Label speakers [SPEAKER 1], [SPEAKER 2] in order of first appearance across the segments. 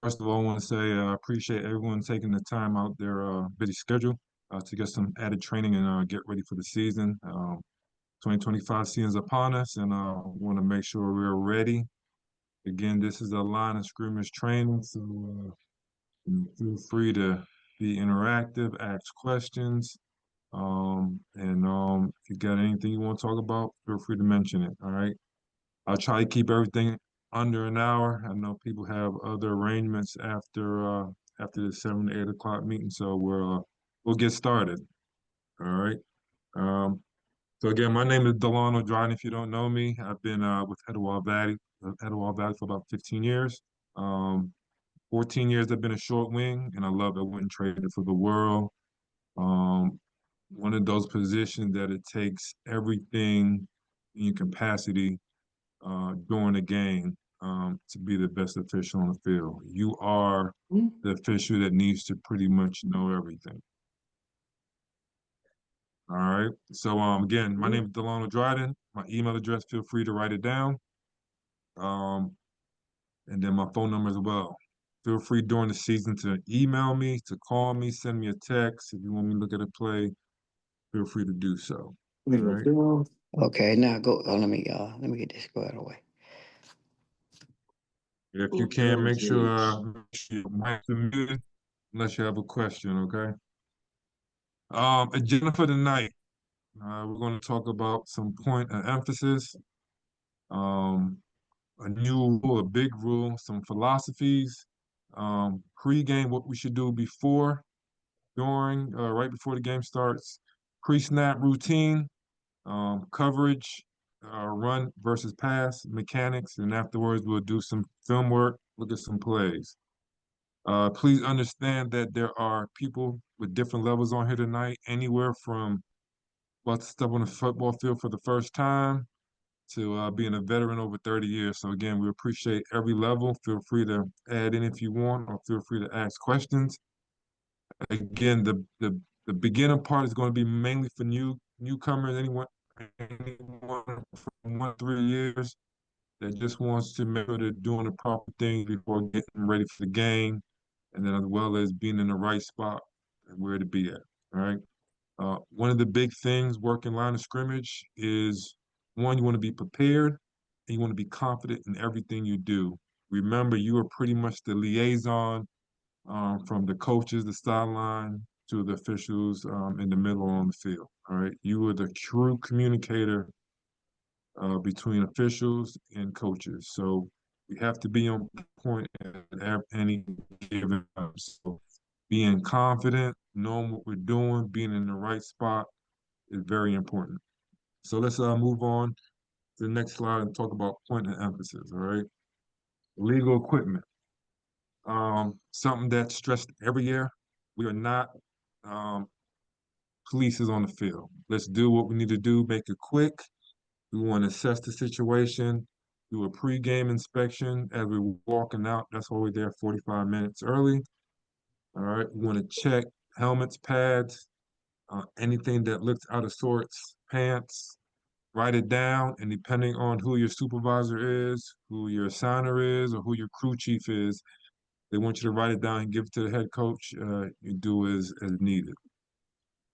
[SPEAKER 1] First of all, I want to say I appreciate everyone taking the time out their busy schedule to get some added training and get ready for the season. 2025 season is upon us, and I want to make sure we're ready. Again, this is a line of scrimmage training, so feel free to be interactive, ask questions, and if you got anything you want to talk about, feel free to mention it. All right. I'll try to keep everything under an hour. I know people have other arrangements after the 7 to 8 o'clock meeting, so we'll get started. All right. Um, so again, my name is Delano Dryden. If you don't know me, I've been with Etowah Valley for about 15 years. Um, 14 years I've been a short wing, and I love it. I wouldn't trade it for the world. Um, One of those positions that it takes everything in your capacity during the game to be the best official on the field. You are the official that needs to pretty much know everything. All right. So again, my name is Delano Dryden. My email address, feel free to write it down. Um, and then my phone number as well. Feel free during the season to email me, to call me, send me a text. If you want me to look at a play, feel free to do so. All right.
[SPEAKER 2] Okay, now go. Let me get this squared away.
[SPEAKER 1] If you can, make sure your mic's muted unless you have a question, okay? Agenda for tonight. We're going to talk about some point of emphasis, um, a new rule, a big rule, some philosophies, pre-game, what we should do before, during, right before the game starts, pre-snap routine, coverage, run versus pass, mechanics, and afterwards we'll do some film work, look at some plays. Please understand that there are people with different levels on here tonight, anywhere from about to step on the football field for the first time to being a veteran over 30 years. So again, we appreciate every level. Feel free to add in if you want, or feel free to ask questions. Again, the beginning part is going to be mainly for newcomers, anyone from 1 to 3 years that just wants to make sure they're doing the proper things before getting ready for the game, and then as well as being in the right spot and where to be at. All right. One of the big things working line of scrimmage is one, you want to be prepared and you want to be confident in everything you do. Remember, you are pretty much the liaison from the coaches, the sideline, to the officials in the middle on the field. All right. You are the true communicator between officials and coaches. So we have to be on point at any given time. So being confident, knowing what we're doing, being in the right spot is very important. So let's move on to the next slide and talk about point of emphasis. All right, legal equipment. Something that's stressed every year. We are not um, polices on the field. Let's do what we need to do. Make it quick. We want to assess the situation. Do a pre-game inspection as we're walking out. That's why we're there 45 minutes early. All right. We want to check helmets, pads, anything that looks out of sorts, pants, write it down, and depending on who your supervisor is, who your assigner is, or who your crew chief is, they want you to write it down and give it to the head coach. You do as needed.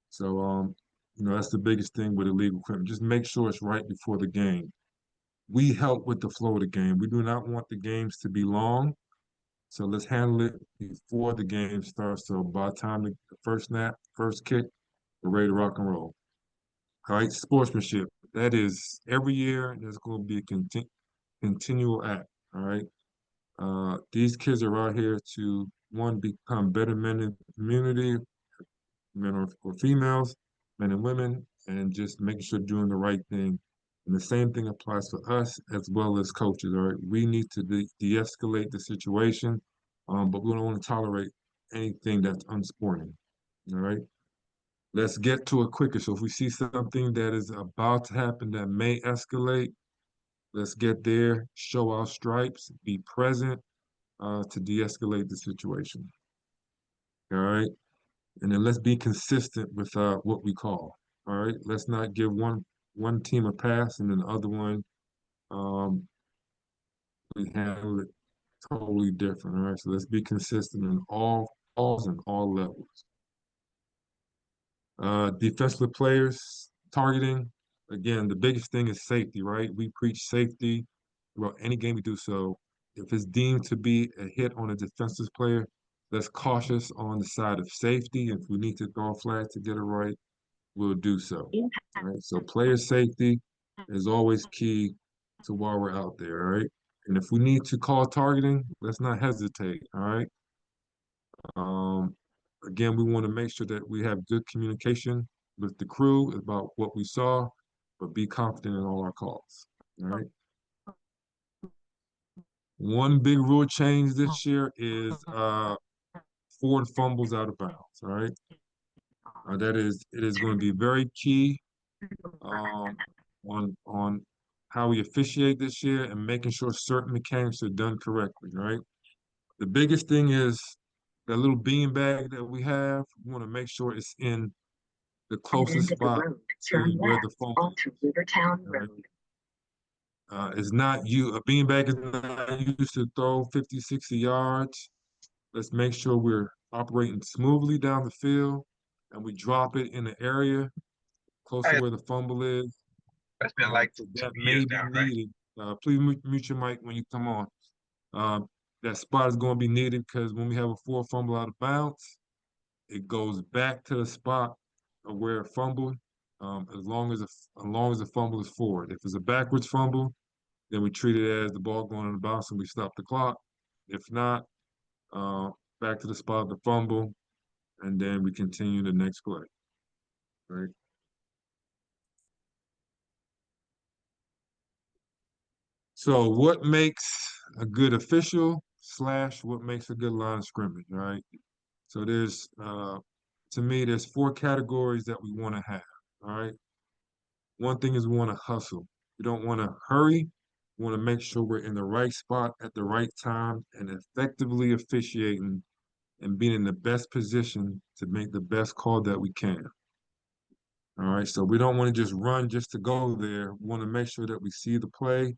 [SPEAKER 1] So, that's the biggest thing with illegal equipment. Just make sure it's right before the game. We help with the flow of the game. We do not want the games to be long, so let's handle it before the game starts. So by the time the first snap, first kick, we're ready to rock and roll. All right, sportsmanship. That is every year. There's going to be a continual act. All right. These kids are out here to one become better men in the community, men or females, men and women, and just making sure doing the right thing. And the same thing applies for us as well as coaches. All right, we need to de-escalate the situation, but we don't want to tolerate anything that's unsporting. All right. Let's get to it quicker. So if we see something that is about to happen that may escalate, let's get there, show our stripes, be present to de-escalate the situation. All right. And then let's be consistent with what we call. All right. Let's not give one team a pass and then the other one we handle it totally different. All right, so let's be consistent in all calls and all levels. Defensive players targeting. Again, the biggest thing is safety, right? We preach safety throughout any game we do. So if it's deemed to be a hit on a defensive player, let's cautious on the side of safety. If we need to throw a flag to get it right, we'll do so. All right. So player safety is always key to while we're out there. All right. And if we need to call targeting, let's not hesitate. All right. Um, again, we want to make sure that we have good communication with the crew about what we saw, but be confident in all our calls. All right. One big rule change this year is forward fumbles out of bounds. All right. That is, it is going to be very key um, on how we officiate this year and making sure certain mechanics are done correctly. Right. The biggest thing is that little bean bag that we have. We want to make sure it's in the closest spot to where the phone is.
[SPEAKER 3] Rivertown
[SPEAKER 1] Right?
[SPEAKER 3] Road.
[SPEAKER 1] It's not you, a beanbag is not used to throw 50, 60 yards. Let's make sure we're operating smoothly down the field and we drop it in the area close to
[SPEAKER 3] Hey,
[SPEAKER 1] where the fumble is.
[SPEAKER 3] that's been like
[SPEAKER 1] So
[SPEAKER 3] two
[SPEAKER 1] that
[SPEAKER 3] years
[SPEAKER 1] may be
[SPEAKER 3] now, right?
[SPEAKER 1] needed. Please mute your mic when you come on. Um, that spot is going to be needed because when we have a forward fumble out of bounds, it goes back to the spot of where it fumbled, as long as the fumble is forward. If it's a backwards fumble, then we treat it as the ball going on the bounce and we stop the clock. If not, uh, back to the spot of the fumble, and then we continue the next play. Right. So, what makes a good official slash what makes a good line of scrimmage? Right. So to me, there's four categories that we want to have. All right. One thing is we want to hustle. We don't want to hurry. We want to make sure we're in the right spot at the right time and effectively officiating and being in the best position to make the best call that we can. All right. So we don't want to just run just to go there. We want to make sure that we see the play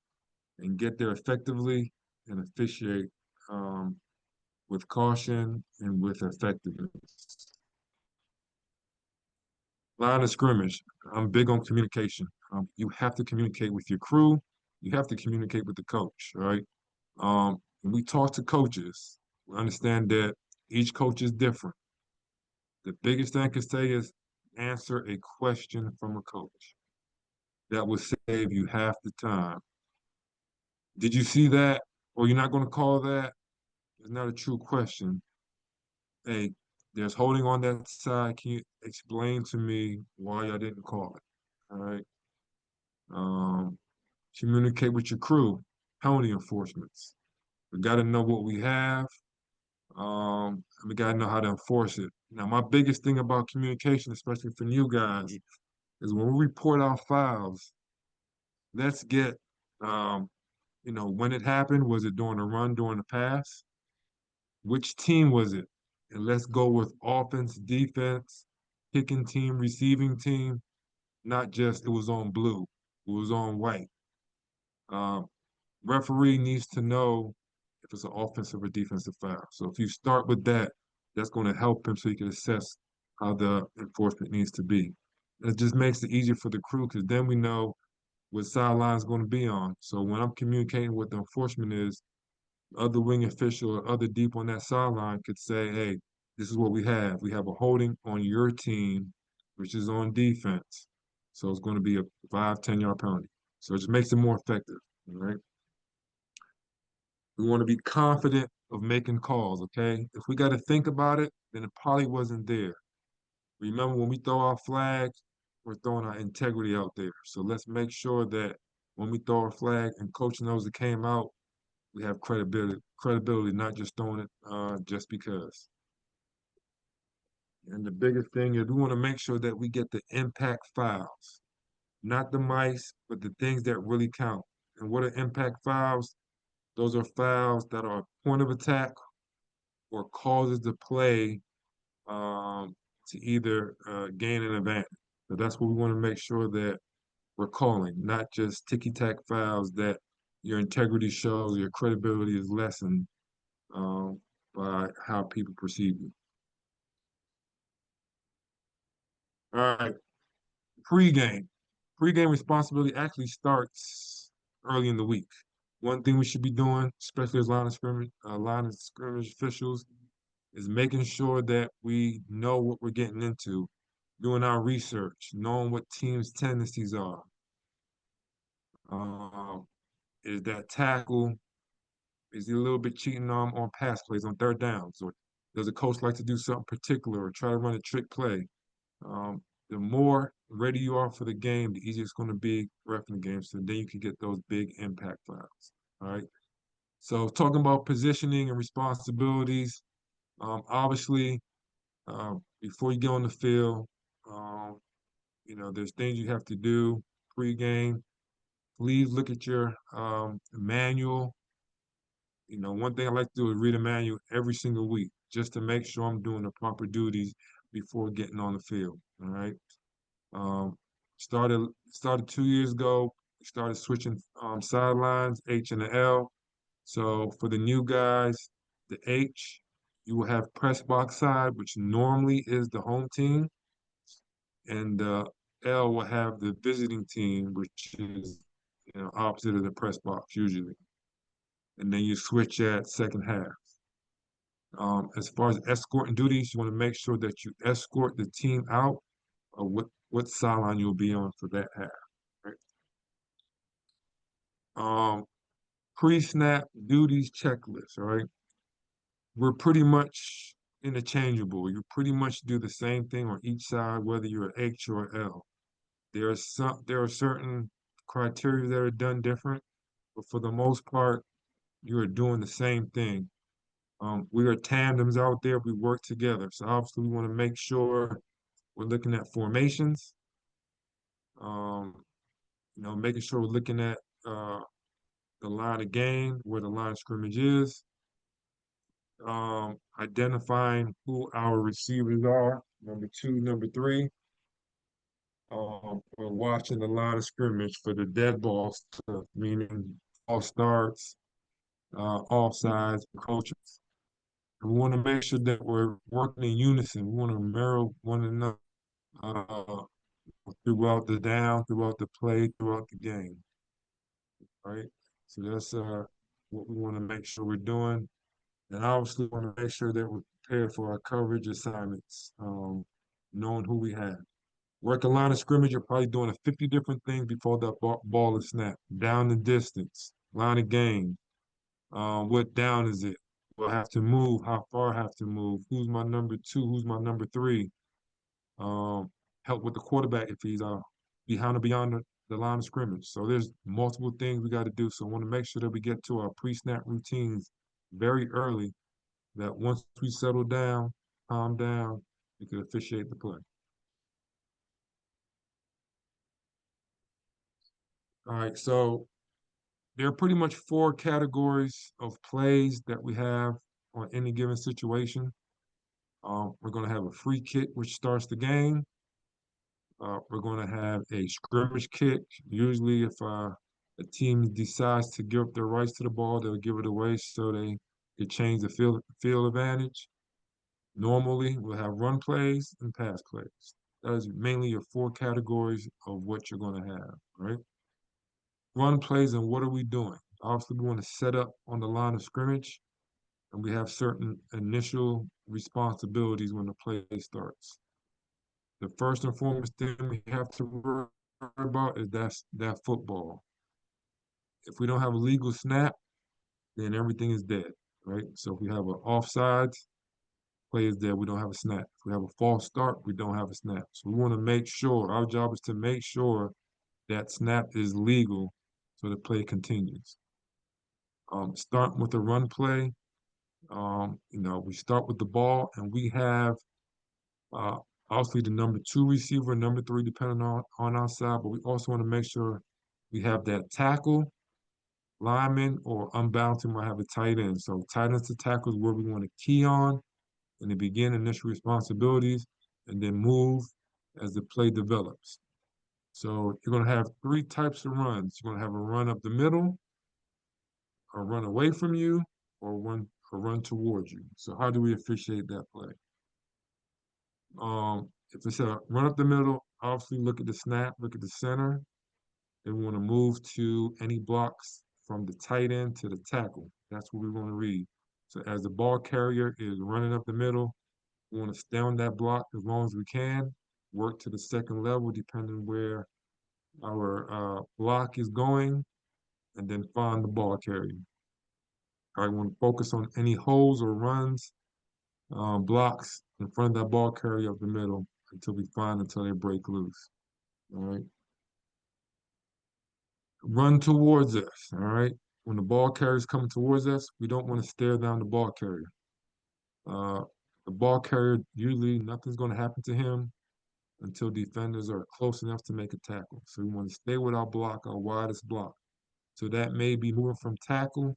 [SPEAKER 1] and get there effectively and officiate with caution and with effectiveness. Line of scrimmage. I'm big on communication. You have to communicate with your crew. You have to communicate with the coach, right? When we talk to coaches, we understand that each coach is different. The biggest thing I can say is answer a question from a coach. That will save you half the time. Did you see that? Or you're not going to call that? It's not a true question. Hey, there's holding on that side. Can you explain to me why I didn't call it? All right. Um, communicate with your crew, penalty enforcements. We got to know what we have. And we got to know how to enforce it. Now, my biggest thing about communication, especially for new guys, is when we report our files, let's get, um, when it happened, was it during a run, during a pass? Which team was it? And let's go with offense, defense, kicking team, receiving team, not just it was on blue, it was on white. Um, referee needs to know if it's an offensive or defensive foul. So if you start with that, that's going to help him so he can assess how the enforcement needs to be. And it just makes it easier for the crew because then we know what sideline is going to be on. So when I'm communicating with the enforcement is, other wing official or other deep on that sideline could say, hey, this is what we have. We have a holding on your team, which is on defense. So it's going to be a 5, 10 yard penalty. So it just makes it more effective. All right. We want to be confident of making calls, okay? If we got to think about it, then it probably wasn't there. Remember, when we throw our flags, we're throwing our integrity out there. So let's make sure that when we throw a flag and coach knows it came out, we have credibility, not just throwing it just because. And the biggest thing is we want to make sure that we get the impact fouls, not the mice, but the things that really count. And what are impact fouls? Those are fouls that are point of attack or causes the play to either gain an advantage. So that's what we want to make sure that we're calling, not just ticky-tack fouls that your integrity shows, your credibility is lessened um, by how people perceive you. All right, pregame. Pregame responsibility actually starts early in the week. One thing we should be doing, especially as line of scrimmage officials, is making sure that we know what we're getting into, doing our research, knowing what teams' tendencies are. Um, is that tackle? Is he a little bit cheating on pass plays on third downs, or does a coach like to do something particular or try to run a trick play? Um, the more ready you are for the game, the easier it's going to be refereeing the game. So then you can get those big impact fouls. All right. So talking about positioning and responsibilities, obviously, before you get on the field, um, there's things you have to do pregame. Please look at your manual. One thing I like to do is read a manual every single week just to make sure I'm doing the proper duties before getting on the field. All right. Um, started 2 years ago. Started switching sidelines, H and the L. So for the new guys, the H, you will have press box side, which normally is the home team, and the L will have the visiting team, which is opposite of the press box usually. And then you switch at second half. As far as escorting duties, you want to make sure that you escort the team out of what sideline you'll be on for that half. Right? Pre-snap duties checklist. All right, we're pretty much interchangeable. You pretty much do the same thing on each side, whether you're H or L. There are certain criteria that are done different, but for the most part, you are doing the same thing. We are tandems out there. We work together. So obviously, we want to make sure we're looking at formations. Um, making sure we're looking at the line of game, where the line of scrimmage is. Identifying who our receivers are, number two, number three. We're watching the line of scrimmage for the dead ball stuff, meaning all starts, offsides, coaches. We want to make sure that we're working in unison. We want to mirror one another uh, throughout the down, throughout the play, throughout the game. Right? So that's what we want to make sure we're doing. And obviously want to make sure that we're prepared for our coverage assignments, knowing who we have. Work a line of scrimmage, you're probably doing 50 different things before the ball is snapped. Down the distance, line of game, what down is it? Will I have to move? How far I have to move? Who's my number two? Who's my number three? Um, help with the quarterback if he's behind or beyond the line of scrimmage. So there's multiple things we got to do. So I want to make sure that we get to our pre-snap routines very early, that once we settle down, calm down, we can officiate the play. All right, so there are pretty much four categories of plays that we have on any given situation. We're going to have a free kick, which starts the game. We're going to have a scrimmage kick. Usually, if a team decides to give up their rights to the ball, they'll give it away so they can change the field advantage. Normally, we'll have run plays and pass plays. That is mainly your four categories of what you're going to have, right? Run plays, and what are we doing? Obviously, we want to set up on the line of scrimmage, and we have certain initial responsibilities when the play starts. The first and foremost thing we have to worry about is that football. If we don't have a legal snap, then everything is dead, right? So if we have an offsides, play is dead, we don't have a snap. If we have a false start, we don't have a snap. So we want to make sure, our job is to make sure that snap is legal so the play continues. Start with the run play. We start with the ball and we have uh, obviously the number two receiver, number three, depending on our side, but we also want to make sure we have that tackle, lineman, or unbalanced, we might have a tight end. So tight ends to tackle is where we want to key on in the beginning, initial responsibilities, and then move as the play develops. So you're going to have three types of runs. You're going to have a run up the middle, a run away from you, or or run towards you. So how do we officiate that play? If it's a run up the middle, obviously look at the snap, look at the center. Then we want to move to any blocks from the tight end to the tackle. That's what we want to read. So as the ball carrier is running up the middle, we want to stay on that block as long as we can, work to the second level depending where our block is going, and then find the ball carrier. I want to focus on any holes or runs, blocks in front of that ball carrier up the middle until they break loose. All right. Run towards us. All right. When the ball carrier is coming towards us, we don't want to stare down the ball carrier. Uh, the ball carrier, usually nothing's going to happen to him until defenders are close enough to make a tackle. So we want to stay with our block, our widest block. So that may be moving from tackle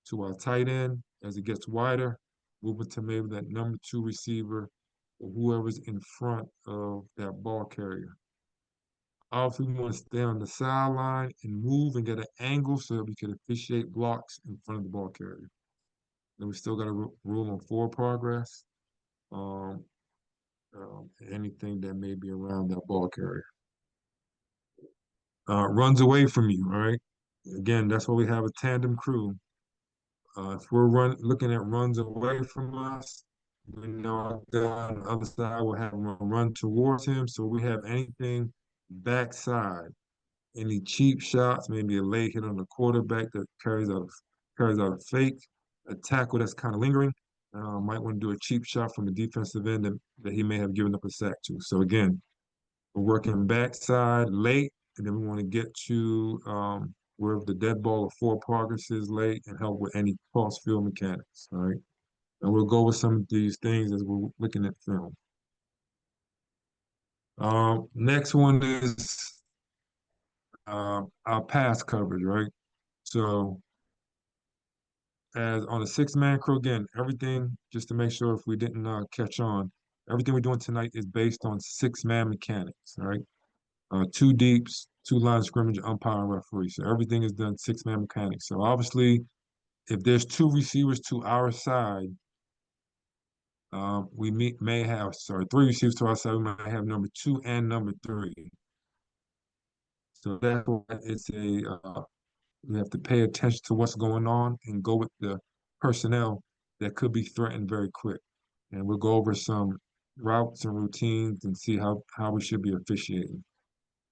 [SPEAKER 1] to our tight end as it gets wider, moving to maybe that number 2 receiver or whoever's in front of that ball carrier. Obviously, we want to stay on the sideline and move and get an angle so that we can officiate blocks in front of the ball carrier. Then we still got a rule on forward progress, um, anything that may be around that ball carrier. Runs away from you, all right? Again, that's why we have a tandem crew. If we're looking at runs away from us, we know our guy on the other side will have him run towards him. So we have anything backside, any cheap shots, maybe a late hit on the quarterback that carries out a fake, a tackle that's kind of lingering. Might want to do a cheap shot from the defensive end that he may have given up a sack to. So again, we're working backside late, and then we want to get to where the dead ball or forward progress is late and help with any cross field mechanics. All right. And we'll go with some of these things as we're looking at film. Next one is our pass coverage, right? So as on a 6-man crew, again, everything, just to make sure if we didn't catch on, everything we're doing tonight is based on 6-man mechanics, all right? 2 deeps, 2 line of scrimmage, umpire, and referee. So everything is done 6-man mechanics. So obviously, if there's 2 receivers to our side, we may have, 3 receivers to our side, we might have number 2 and number 3. So that's why we have to pay attention to what's going on and go with the personnel that could be threatened very quick. And we'll go over some routes and routines and see how we should be officiating.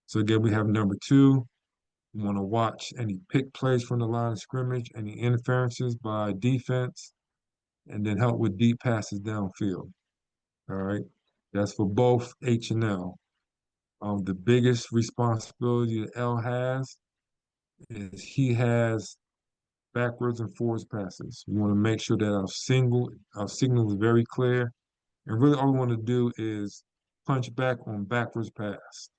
[SPEAKER 1] So again, we have number 2. We want to watch any pick plays from the line of scrimmage, any interferences by defense, and then help with deep passes downfield. All right. That's for both H and L. The biggest responsibility that L has is he has backwards and forwards passes. We want to make sure that our signal is very clear. And really all we want to do is punch back on backwards pass.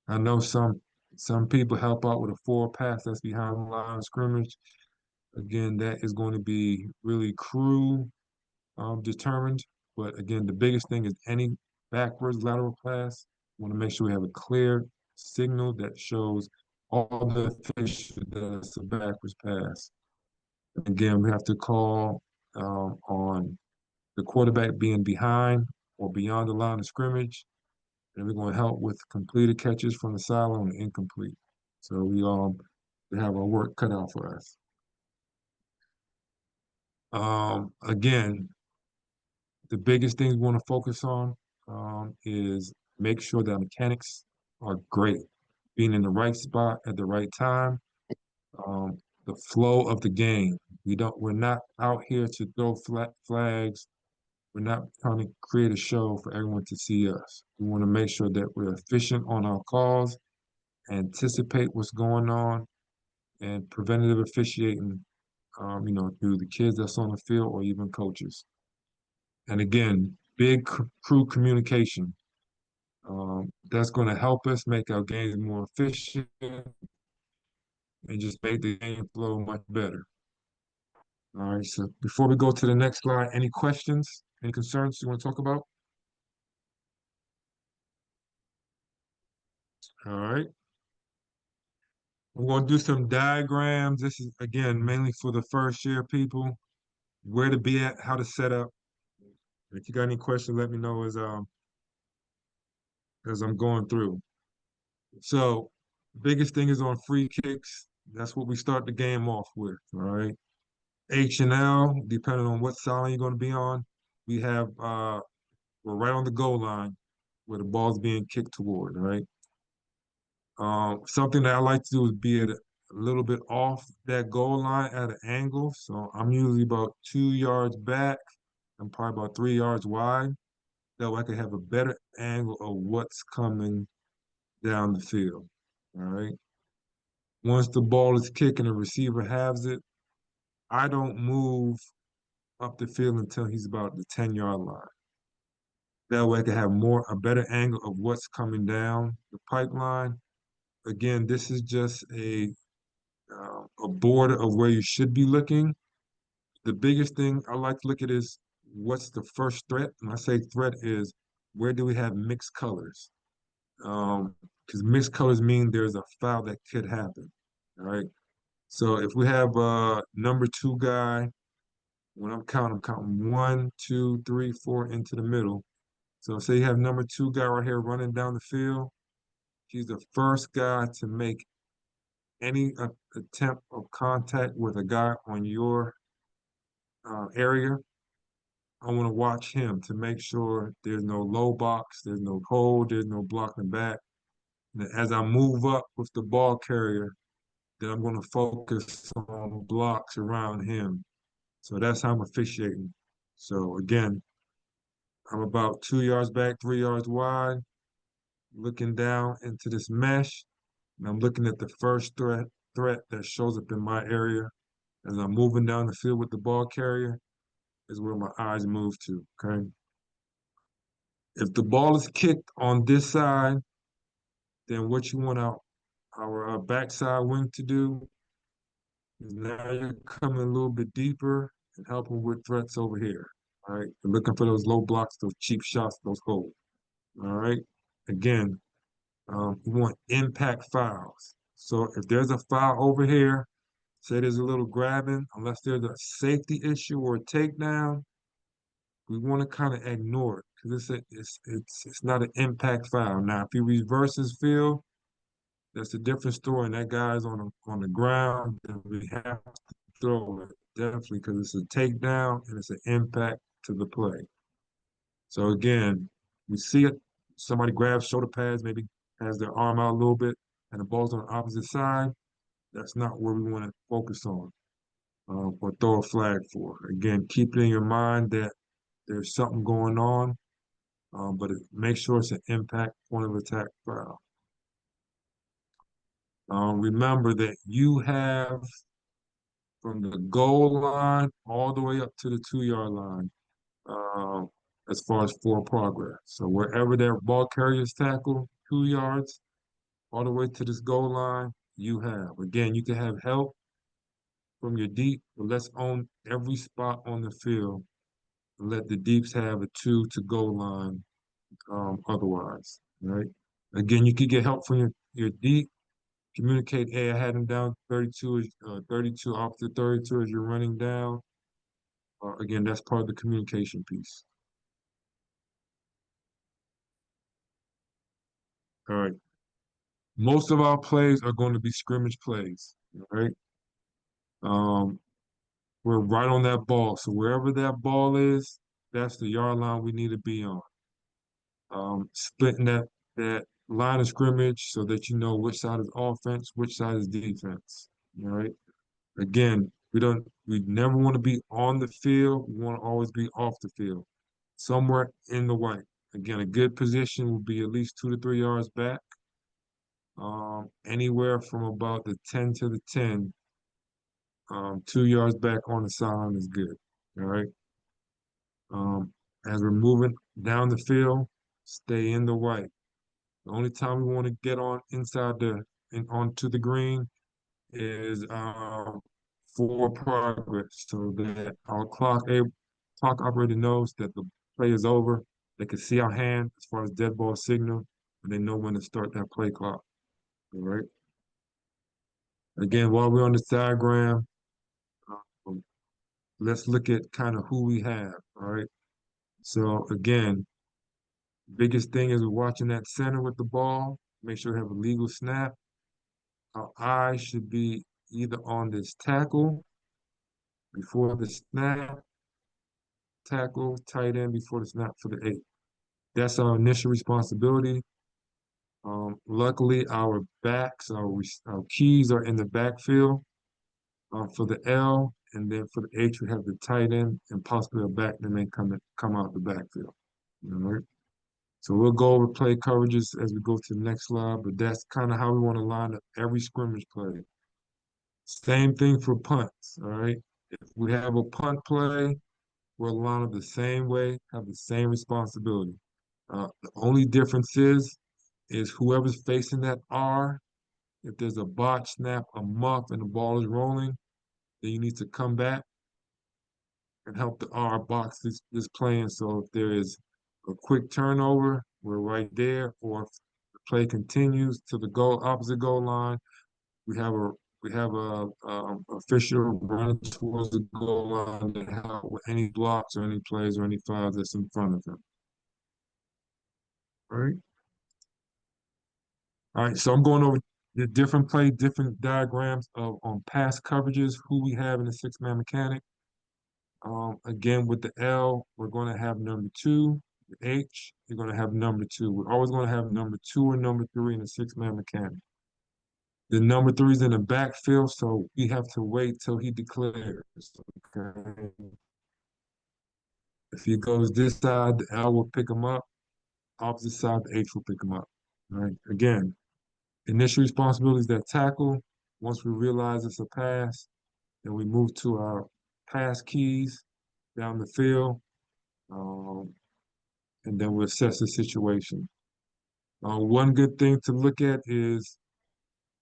[SPEAKER 1] I know some people help out with a forward pass that's behind the line of scrimmage. Again, that is going to be really crew determined. But again, the biggest thing is any backwards lateral pass. We want to make sure we have a clear signal that shows all the officials that it's a backwards pass. Again, we have to call on the quarterback being behind or beyond the line of scrimmage, and we're going to help with completed catches from the sideline and incomplete. So we have our work cut out for us. Again, the biggest things we want to focus on is make sure that mechanics are great, being in the right spot at the right time, the flow of the game. We're not out here to throw flags. We're not trying to create a show for everyone to see us. We want to make sure that we're efficient on our calls, anticipate what's going on, and preventative officiating, through the kids that's on the field or even coaches. And again, big crew communication. That's going to help us make our games more efficient and just make the game flow much better. All right, so before we go to the next slide, any questions, any concerns you want to talk about? All right. We're going to do some diagrams. This is, again, mainly for the first year people. where to be at, how to set up. If you got any questions, let me know as I'm going through. So, biggest thing is on free kicks. That's what we start the game off with. All right. H and L, depending on what side you're going to be on, we have we're right on the goal line where the ball's being kicked toward. All right. Something that I like to do is be at a little bit off that goal line at an angle. So I'm usually about 2 yards back. I'm probably about 3 yards wide. That way I can have a better angle of what's coming down the field. All right. Once the ball is kicked and the receiver has it, I don't move up the field until he's about the 10-yard line. That way I can have a better angle of what's coming down the pipeline. Again, this is just a border of where you should be looking. The biggest thing I like to look at is what's the first threat. When I say threat is where do we have mixed colors? Because mixed colors mean there's a foul that could happen. All right. So if we have a number two guy, when I'm counting one, two, three, four into the middle. So say you have number two guy right here running down the field. He's the first guy to make any attempt of contact with a guy on your area. I want to watch him to make sure there's no low box, there's no hold, there's no blocking back. And as I move up with the ball carrier, then I'm going to focus on blocks around him. So that's how I'm officiating. So again, I'm about 2 yards back, 3 yards wide, looking down into this mesh, and I'm looking at the first threat that shows up in my area. As I'm moving down the field with the ball carrier, is where my eyes move to. Okay. If the ball is kicked on this side, then what you want our backside wing to do is now you're coming a little bit deeper and helping with threats over here. All right. You're looking for those low blocks, those cheap shots, those holes. All right. Again, we want impact fouls. So if there's a foul over here, say there's a little grabbing, unless there's a safety issue or a takedown, we want to kind of ignore it because it's not an impact foul. Now, if he reverses field, that's a different story, and that guy's on the ground, then we have to throw it definitely because it's a takedown and it's an impact to the play. So again, we see it. Somebody grabs shoulder pads, maybe has their arm out a little bit, and the ball's on the opposite side. That's not where we want to focus on or throw a flag for. Again, keep it in your mind that there's something going on, but make sure it's an impact point of attack foul. Remember that you have from the goal line all the way up to the 2 yard line uh, as far as forward progress. So wherever that ball carrier is tackled, 2 yards, all the way to this goal line, you have. Again, you can have help from your deep, but let's own every spot on the field and let the deeps have a 2 to goal line otherwise, right? Again, you could get help from your deep, communicate, hey, I had him down 32, 32 off the 32 as you're running down. Again, that's part of the communication piece. All right. Most of our plays are going to be scrimmage plays, all right? Um, we're right on that ball. So wherever that ball is, that's the yard line we need to be on. Splitting that line of scrimmage so that you know which side is offense, which side is defense. All right. Again, we never want to be on the field. We want to always be off the field, somewhere in the white. Again, a good position would be at least 2 to 3 yards back. Anywhere from about the 10 to the 10, 2 yards back on the sideline is good. All right. As we're moving down the field, stay in the white. The only time we want to get on inside onto the green is for progress, so that our clock operator knows that the play is over. They can see our hand as far as dead ball signal, and they know when to start that play clock. All right. Again, while we're on this diagram, um, let's look at kind of who we have, all right? So again, biggest thing is we're watching that center with the ball. Make sure we have a legal snap. Our eye should be either on this tackle before the snap, tackle, tight end before the snap for the eight. That's our initial responsibility. Luckily, our backs, our keys are in the backfield for the L, and then for the H, we have the tight end and possibly a back that may come out the backfield. All right. So we'll go over play coverages as we go to the next slide, but that's kind of how we want to line up every scrimmage play. Same thing for punts, all right? If we have a punt play, we'll line up the same way, have the same responsibility. The only difference is whoever's facing that R, if there's a botch snap, a muff, and the ball is rolling, then you need to come back and help the R box this playing. So if there is a quick turnover, we're right there. Or if the play continues to the opposite goal line, we have a official running towards the goal line to help with any blocks or any plays or any fouls that's in front of him. All right. All right. So I'm going over the different diagrams of on pass coverages, who we have in the six-man mechanic. Again, with the L, we're going to have number two. The H, you're going to have number two. We're always going to have number two or number three in the six-man mechanic. The number three is in the backfield, so we have to wait till he declares. Okay. If he goes this side, the L will pick him up. Opposite side, the H will pick him up. All right. Again, initial responsibility is that tackle. Once we realize it's a pass, then we move to our pass keys down the field. And then we'll assess the situation. One good thing to look at is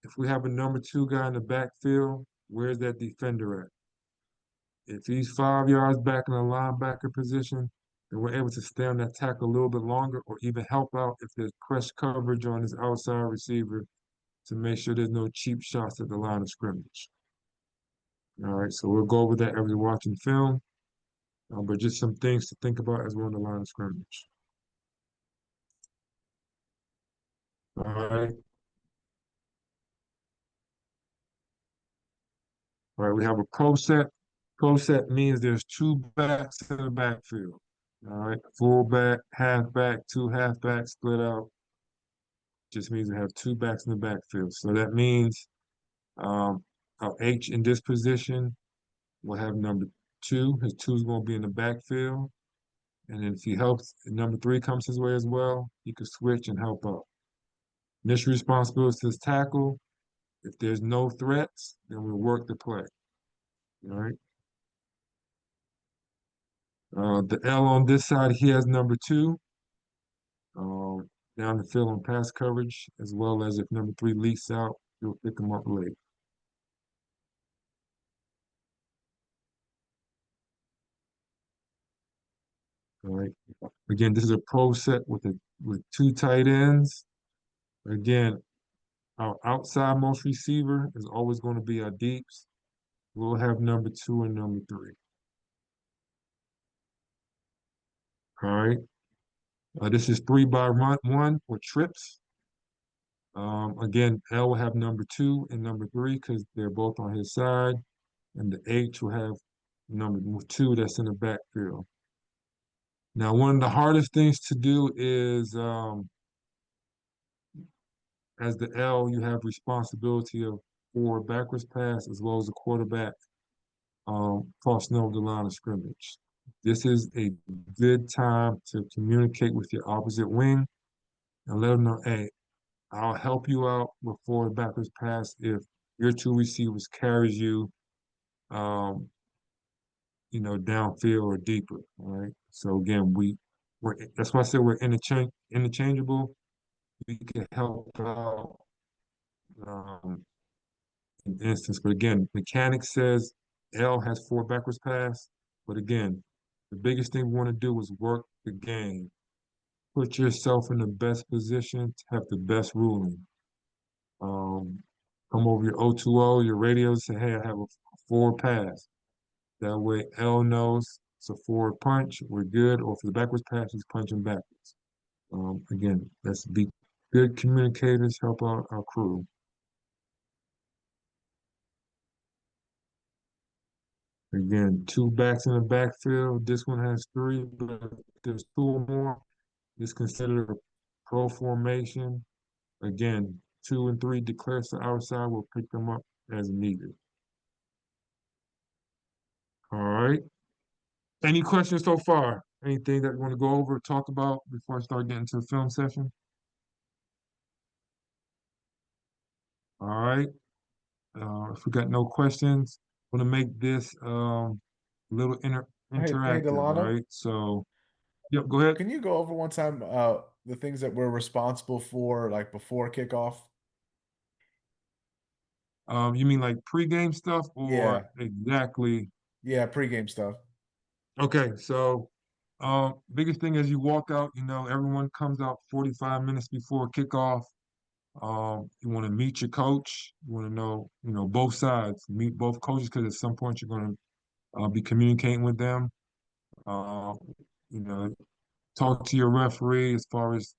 [SPEAKER 1] if we have a number two guy in the backfield, where's that defender at? If he's 5 yards back in the linebacker position, then we're able to stay on that tackle a little bit longer or even help out if there's press coverage on his outside receiver to make sure there's no cheap shots at the line of scrimmage. All right, so we'll go over that as we're watching film, but just some things to think about as we're on the line of scrimmage. All right. All right, we have a pro set. Pro set means there's two backs in the backfield. All right, full back, half back, two half backs split out. Just means we have two backs in the backfield. So that means our H in this position will have number two. His two is going to be in the backfield. And then if he helps, number three comes his way as well, he could switch and help out. Initial responsibility is tackle. If there's no threats, then we'll work the play. All right. The L on this side, he has number two. Down the field on pass coverage, as well as if number three leaks out, he'll pick him up late. All right. Again, this is a pro set with two tight ends. Again, our outside most receiver is always going to be our deeps. We'll have number two and number three. All right. This is 3-by-1 with trips. Again, L will have number two and number three because they're both on his side. And the H will have number two that's in the backfield. Now, one of the hardest things to do is as the L, you have responsibility of for backwards pass as well as the quarterback crossing over the line of scrimmage. This is a good time to communicate with your opposite wing and let them know, hey, I'll help you out before the backwards pass if your two receivers carries you, downfield or deeper. All right. So again, that's why I said we're interchangeable. We can help out in instance, but again, mechanics says L has 4 backwards pass. But again, the biggest thing we want to do is work the game. Put yourself in the best position to have the best ruling. Come over your O2O, your radio, say, hey, I have a 4 pass. That way L knows it's a forward punch, we're good, or for the backwards pass, he's punching backwards. Again, let's be good communicators, help our crew. Again, two backs in the backfield. This one has three, but if there's two or more, it's considered a pro formation. Again, two and three declares to our side. We'll pick them up as needed. All right. Any questions so far? Anything that you want to go over, talk about before I start getting to the film session? All right. If we got no questions, I'm gonna make this a little
[SPEAKER 3] Hey,
[SPEAKER 1] interactive. All
[SPEAKER 3] Delano,
[SPEAKER 1] right. So, yep. Go ahead.
[SPEAKER 3] can you go over one time the things that we're responsible for, like before kickoff?
[SPEAKER 1] You mean like pregame stuff or
[SPEAKER 3] Yeah,
[SPEAKER 1] exactly?
[SPEAKER 3] yeah, pregame stuff.
[SPEAKER 1] Okay. So, biggest thing as you walk out, everyone comes out 45 minutes before kickoff. You want to meet your coach. You want to know, both sides, meet both coaches because at some point you're going to be communicating with them. Uh, you know, talk to your referee as far as,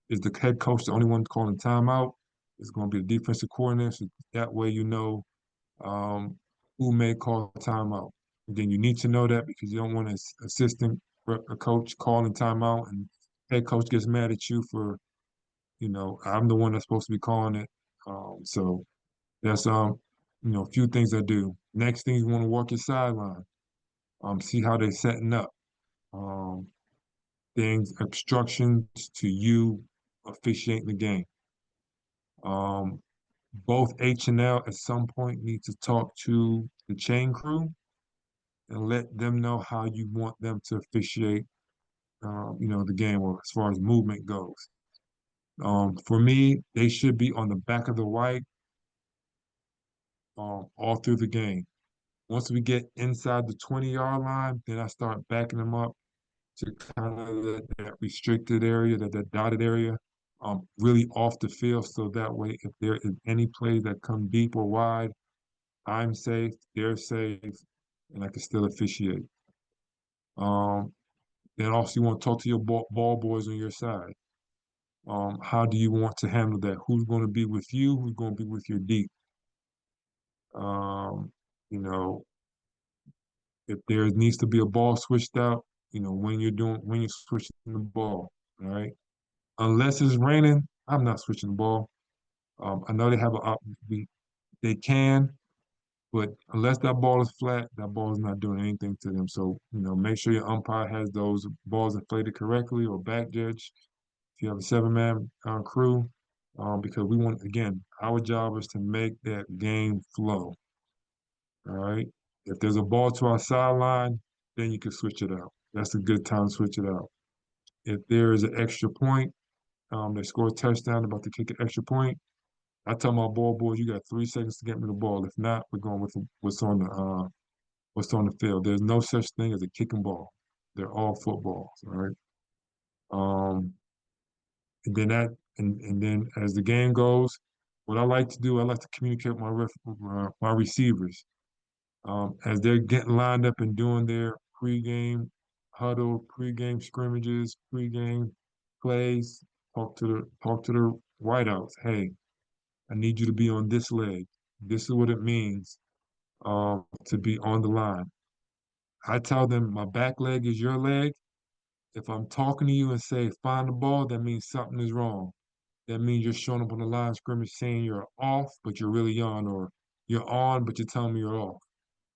[SPEAKER 1] is the head coach the only one calling timeout? It's going to be the defensive coordinator. So that way, um, who may call timeout. Again, you need to know that because you don't want an assistant a coach calling timeout and head coach gets mad at you for, I'm the one that's supposed to be calling it. So that's a few things I do. Next thing you want to walk your sideline. See how they're setting up. Um, things, obstructions to you officiating the game. Um, both H and L at some point need to talk to the chain crew and let them know how you want them to officiate, the game or as far as movement goes. For me, they should be on the back of the white all through the game. Once we get inside the 20-yard line, then I start backing them up to kind of that restricted area, that dotted area, really off the field. So that way, if there is any play that come deep or wide, I'm safe, they're safe, and I can still officiate. Um, then also you want to talk to your ball boys on your side. How do you want to handle that? Who's going to be with you? Who's going to be with your deep? Um, you know, if there needs to be a ball switched out, when you're switching the ball, all right? Unless it's raining, I'm not switching the ball. I know they have they can, but unless that ball is flat, that ball is not doing anything to them. So, make sure your umpire has those balls inflated correctly or back judge if you have a seven-man crew, because again, our job is to make that game flow. All right. If there's a ball to our sideline, then you can switch it out. That's a good time to switch it out. If there is an extra point, they score a touchdown, about to kick an extra point. I tell my ball boys, you got 3 seconds to get me the ball. If not, we're going with what's on the field. There's no such thing as a kicking ball. They're all footballs. All right. Um, and then as the game goes, what I like to do, I like to communicate with my receivers. As they're getting lined up and doing their pregame huddle, pregame scrimmages, pregame plays, talk to the wideouts. Hey, I need you to be on this leg. This is what it means to be on the line. I tell them my back leg is your leg. If I'm talking to you and say find the ball, that means something is wrong. That means you're showing up on the line of scrimmage saying you're off, but you're really on, or you're on, but you're telling me you're off.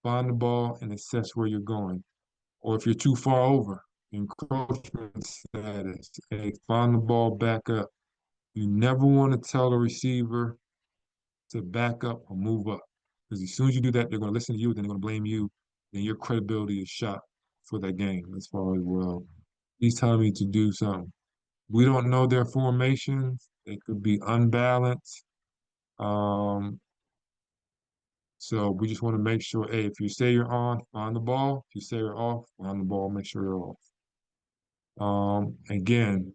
[SPEAKER 1] Find the ball and assess where you're going. Or if you're too far over, encroachment status. Hey, find the ball back up. You never want to tell the receiver to back up or move up. Because as soon as you do that, they're going to listen to you, then they're going to blame you, then your credibility is shot for that game as far as, well, he's telling me to do something. We don't know their formations. They could be unbalanced. Um, so we just want to make sure, hey, if you say you're on, find the ball. If you say you're off, find the ball, make sure you're off. Again,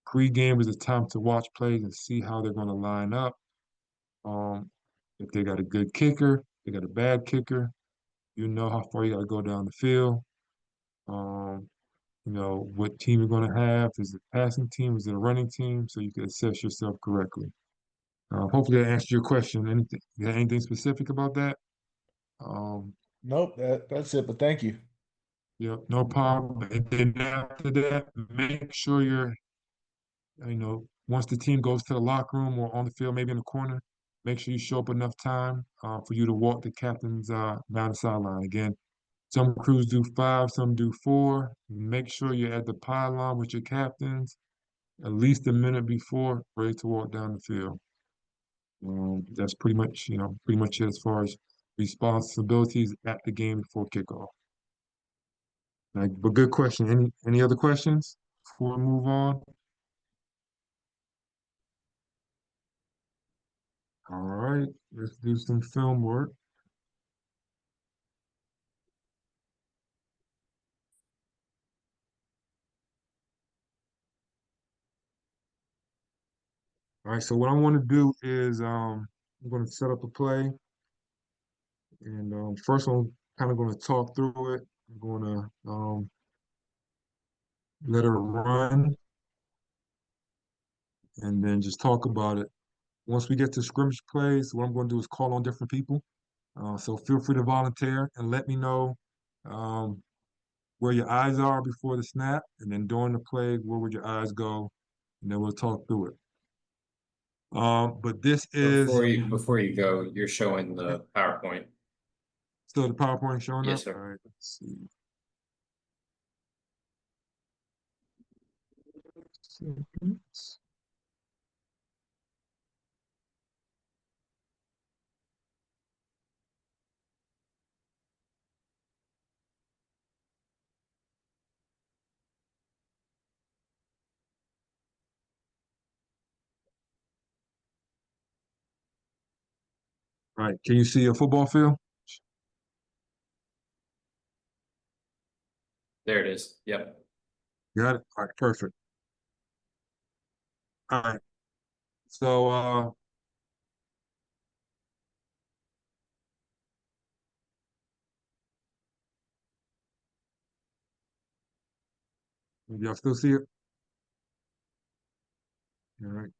[SPEAKER 1] pre-game is a time to watch plays and see how they're going to line up. Um, if they got a good kicker, they got a bad kicker. You know how far you got to go down the field. Um, you know what team you're going to have. Is it a passing team? Is it a running team? So you can assess yourself correctly. Hopefully, that answered your question. Anything? You got anything specific about that? Um,
[SPEAKER 3] Nope, that's it. But thank you.
[SPEAKER 1] yeah, no problem. And then after that, make sure once the team goes to the locker room or on the field, maybe in the corner, make sure you show up enough time for you to walk the captains down the sideline. Again, some crews do 5, some do 4. Make sure you're at the pylon with your captains at least a minute before, ready to walk down the field. That's pretty much it as far as responsibilities at the game before kickoff. But good question. Any other questions before we move on? All right, let's do some film work. All right, so what I want to do is I'm going to set up a play, and first I'm kind of going to talk through it. I'm going to let her run, and then just talk about it. Once we get to scrimmage plays, what I'm going to do is call on different people. So feel free to volunteer and let me know um, where your eyes are before the snap, and then during the play, where would your eyes go, and then we'll talk through it. But this is
[SPEAKER 4] Before you go, you're showing the PowerPoint.
[SPEAKER 1] still the PowerPoint showing
[SPEAKER 4] Yes,
[SPEAKER 1] up.
[SPEAKER 4] sir.
[SPEAKER 1] All right, let's see. Seconds. All right, can you see a football field?
[SPEAKER 4] There it is. Yep.
[SPEAKER 1] Got it. All right, perfect. All right. So y'all still see it? All right.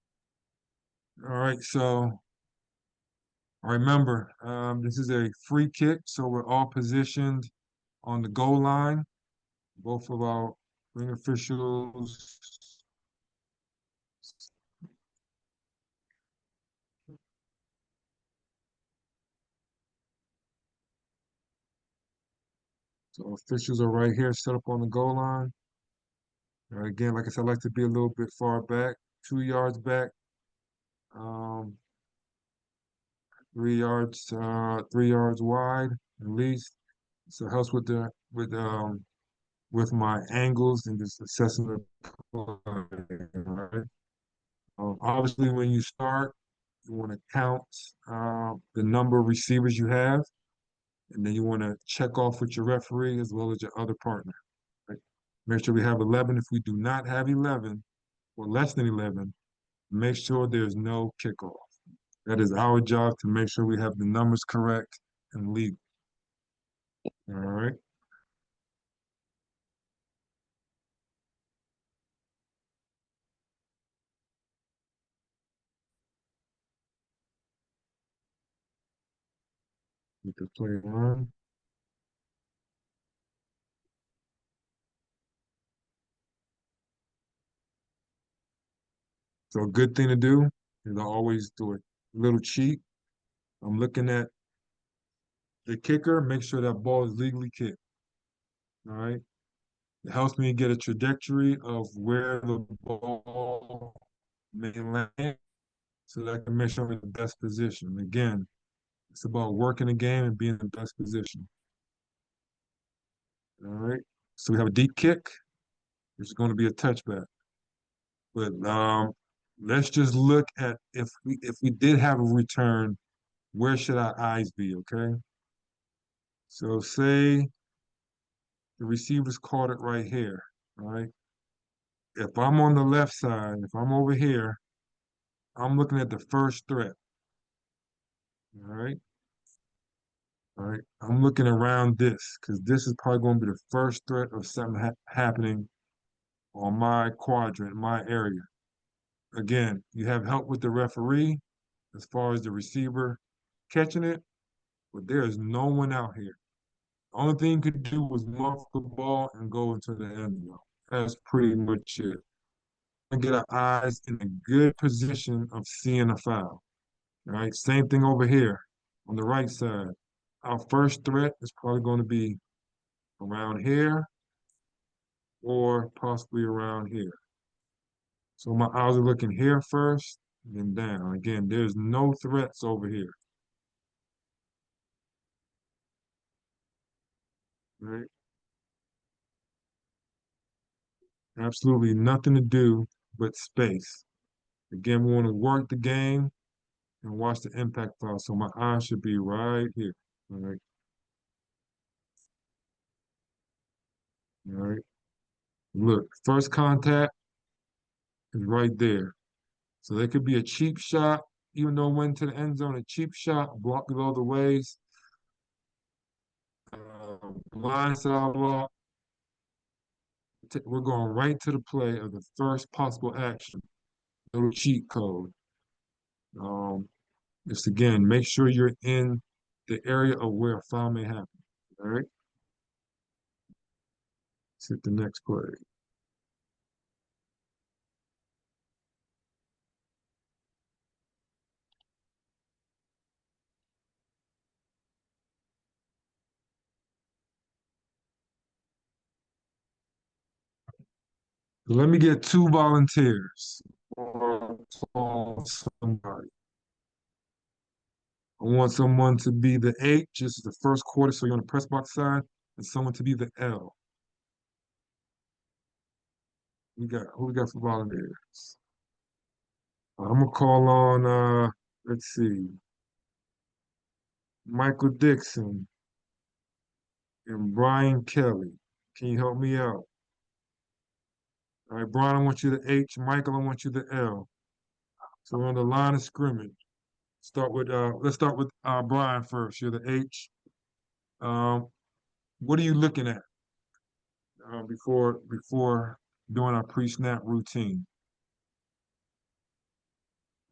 [SPEAKER 1] All right, so remember, this is a free kick, so we're all positioned on the goal line. Both of our ring officials. So officials are right here, set up on the goal line. Again, like I said, I like to be a little bit far back, 2 yards back, um, 3 yards wide at least. So it helps with my angles and just assessing the play, right? Obviously, when you start, you want to count the number of receivers you have, and then you want to check off with your referee as well as your other partner. Right? Make sure we have 11. If we do not have 11 or less than 11, make sure there's no kickoff. That is our job to make sure we have the numbers correct and legal. All right. Get the play on. So a good thing to do is I always do a little cheat. I'm looking at the kicker, make sure that ball is legally kicked. All right. It helps me get a trajectory of where the ball may land so that I can make sure I'm in the best position. Again, it's about working the game and being in the best position. All right. So we have a deep kick, which is going to be a touchback. But let's just look at if we did have a return, where should our eyes be? Okay. So say the receivers caught it right here. All right. If I'm on the left side, if I'm over here, I'm looking at the first threat. All right. All right, I'm looking around this because this is probably going to be the first threat of something happening on my quadrant, my area. Again, you have help with the referee as far as the receiver catching it, but there is no one out here. The only thing you could do was muff the ball and go into the end zone. That's pretty much it. And get our eyes in a good position of seeing a foul. All right, same thing over here on the right side. Our first threat is probably going to be around here or possibly around here. So my eyes are looking here first, then down. Again, there's no threats over here. Right? Absolutely nothing to do but space. Again, we want to work the game and watch the impact file. So my eye should be right here. All right. All right. Look, first contact is right there. So there could be a cheap shot, even though it went to the end zone, a cheap shot, block below the waist, blindside block. We're going right to the play of the first possible action, little cheat code. Um, just again, make sure you're in the area of where a foul may happen. All right. Let's hit the next play. Let me get two volunteers or call somebody. I want someone to be the H, just the first quarter, so you're on the press box side, and someone to be the L. Who we got for volunteers? I'm gonna call on let's see, Michael Dixon and Brian Kelly. Can you help me out? All right, Brian, I want you the H. Michael, I want you the L. So we're on the line of scrimmage. Let's start with Brian first. You're the H. Um, what are you looking at before doing our pre-snap routine?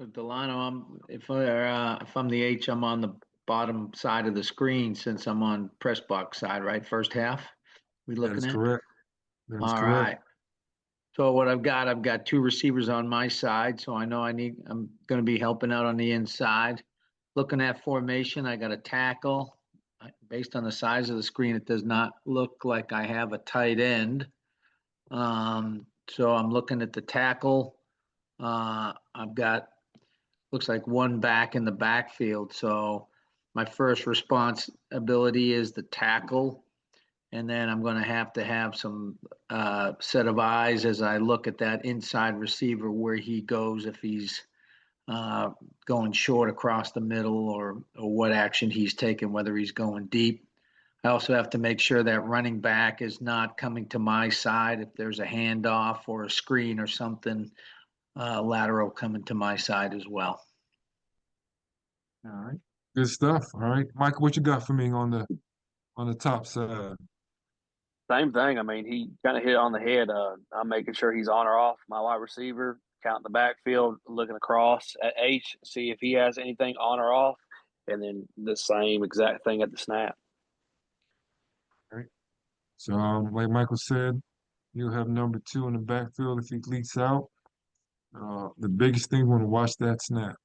[SPEAKER 2] With Delano, if I'm the H, I'm on the bottom side of the screen since I'm on press box side, right? First half, we
[SPEAKER 1] That
[SPEAKER 2] looking
[SPEAKER 1] is
[SPEAKER 2] at?
[SPEAKER 1] correct. That is
[SPEAKER 2] All
[SPEAKER 1] correct.
[SPEAKER 2] right. So what I've got two receivers on my side, so I know I'm gonna be helping out on the inside. Looking at formation, I got a tackle. Based on the size of the screen, it does not look like I have a tight end. So I'm looking at the tackle. I've got, looks like one back in the backfield, so my first responsibility is the tackle. And then I'm gonna have to have some set of eyes as I look at that inside receiver where he goes, if he's going short across the middle or what action he's taking, whether he's going deep. I also have to make sure that running back is not coming to my side if there's a handoff or a screen or something lateral coming to my side as well.
[SPEAKER 1] All right. Good stuff. All right. Michael, what you got for me on the top side?
[SPEAKER 5] Same thing. I mean, he kind of hit it on the head. I'm making sure he's on or off my wide receiver, counting the backfield, looking across at H, see if he has anything on or off, and then the same exact thing at the snap.
[SPEAKER 1] All right. So like Michael said, you'll have number two in the backfield if he leaks out. The biggest thing we want to watch that snap.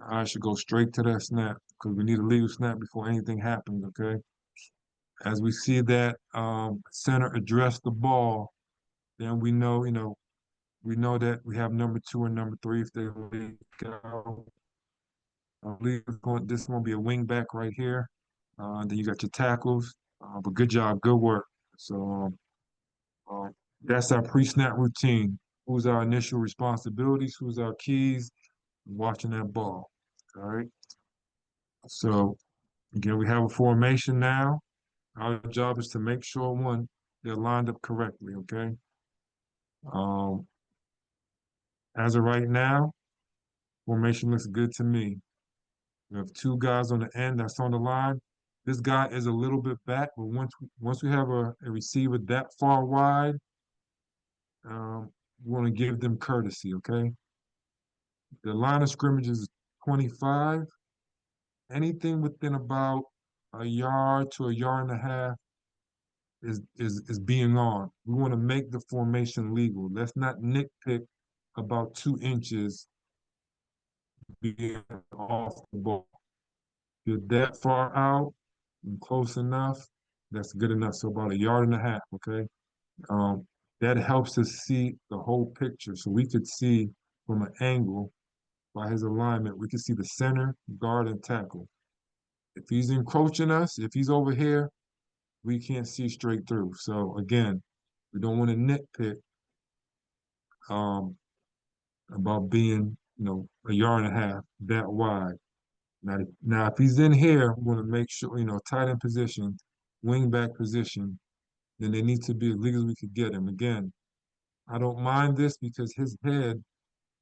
[SPEAKER 1] I should go straight to that snap because we need a legal snap before anything happens, okay? As we see that center address the ball, then we know that we have number two and number three if they leak out. I believe this is going to be a wing back right here. Then you got your tackles. But good job, good work. So that's our pre-snap routine. Who's our initial responsibilities? Who's our keys? Watching that ball. All right. So again, we have a formation now. Our job is to make sure one, they're lined up correctly. Okay. Um, as of right now, formation looks good to me. We have two guys on the end that's on the line. this guy is a little bit back, but once we have a receiver that far wide, we want to give them courtesy, okay? The line of scrimmage is 25. Anything within about a yard to a yard and a half is being on. We want to make the formation legal. Let's not nitpick about 2 inches being off the ball. If you're that far out and close enough, that's good enough. So about a yard and a half, okay? That helps us see the whole picture. So we could see from an angle by his alignment, we could see the center, guard, and tackle. If he's encroaching us, if he's over here, we can't see straight through. So again, we don't want to nitpick about being, a yard and a half that wide. Now if he's in here, we want to make sure, tight end position, wing back position, then they need to be as legal as we could get him. Again, I don't mind this because his head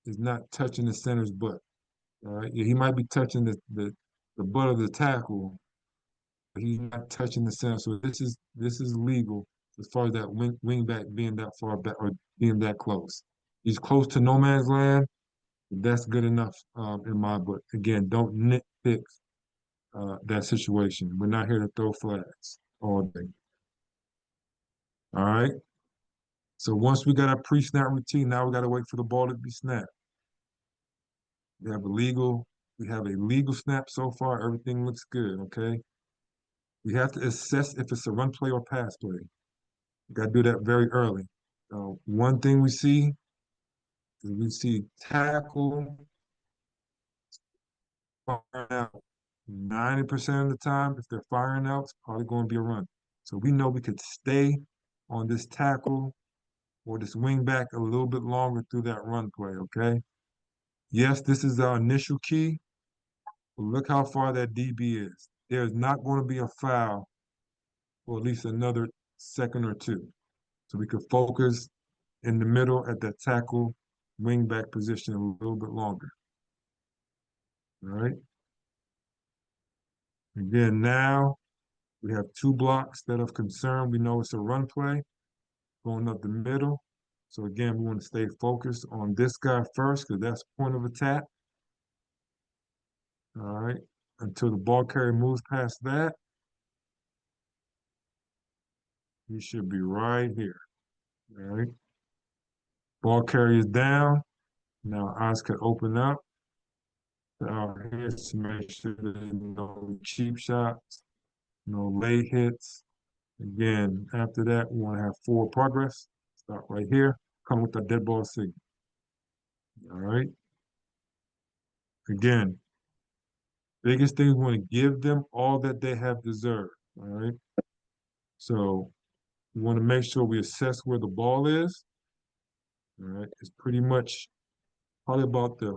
[SPEAKER 1] is not touching the center's butt. All right, yeah, he might be touching the butt of the tackle, but he's not touching the center. So this is legal as far as that wing back being that far back or being that close. He's close to no man's land. That's good enough in my book. Again, don't nitpick that situation. We're not here to throw flags all day. All right. So once we got our pre-snap routine, now we got to wait for the ball to be snapped. We have a legal snap so far. Everything looks good. Okay. We have to assess if it's a run play or pass play. We got to do that very early. One thing we see is we see tackle firing out. 90% of the time, if they're firing out, it's probably going to be a run. So we know we could stay on this tackle or this wing back a little bit longer through that run play, okay? Yes, this is our initial key, but look how far that DB is. There's not going to be a foul for at least another second or two. So we could focus in the middle at that tackle wing back position a little bit longer. All right. Again, now we have 2 blocks that of concern. We know it's a run play going up the middle. So again, we want to stay focused on this guy first because that's point of attack. All right. Until the ball carrier moves past that, he should be right here. All right. Ball carrier is down. Now eyes could open up. Here to make sure that there are no cheap shots, no late hits. Again, after that, we want to have forward progress. Start right here. Come with the dead ball signal. All right. Again, biggest thing, we want to give them all that they have deserved. All right. So we want to make sure we assess where the ball is. All right. It's pretty much probably about the